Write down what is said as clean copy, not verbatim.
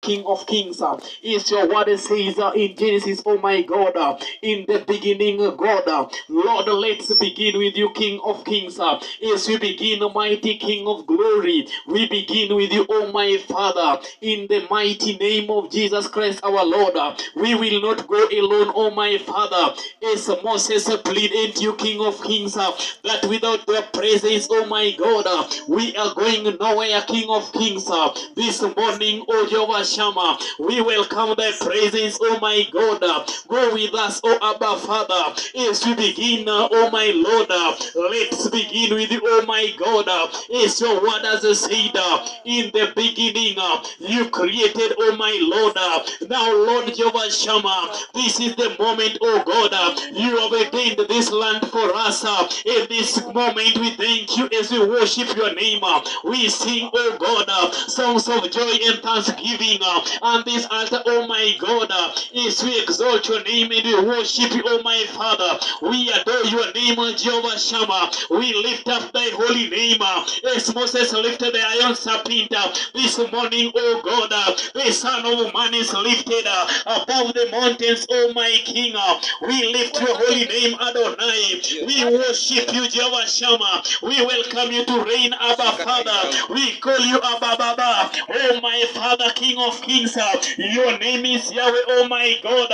King of Kings, is your word says in Genesis, oh my God, in the beginning, God, Lord, let's begin with you, King of Kings. As we begin, mighty King of Glory, we begin with you, oh my Father, in the mighty name of Jesus Christ, our Lord. We will not go alone, oh my Father, as Moses pleaded into you, King of Kings, that without your presence, oh my God, we are going nowhere, King of Kings. This morning, oh Jehovah Shammah, we welcome thy presence, oh my God. Go with us, oh Abba Father, as we begin, oh my Lord. Let's begin with you, oh my God. As your word has said, in the beginning, you created, oh my Lord. Now, Lord Jehovah Shammah, this is the moment, oh God. You have ordained this land for us. In this moment, we thank you as we worship your name. We sing, oh God, songs of joy and thanksgiving on this altar, oh my God. As we exalt your name and we worship you, oh my Father. We adore your name, Jehovah Shammah. We lift up thy holy name. As Moses lifted the iron serpent this morning, oh God, the Son of Man is lifted above the mountains, oh my King. We lift your holy name, Adonai. We worship you, Jehovah Shammah. We welcome you to reign, Abba Father. We call you Abba Baba. Oh my Father, King of Kings. Your name is Yahweh, oh my God.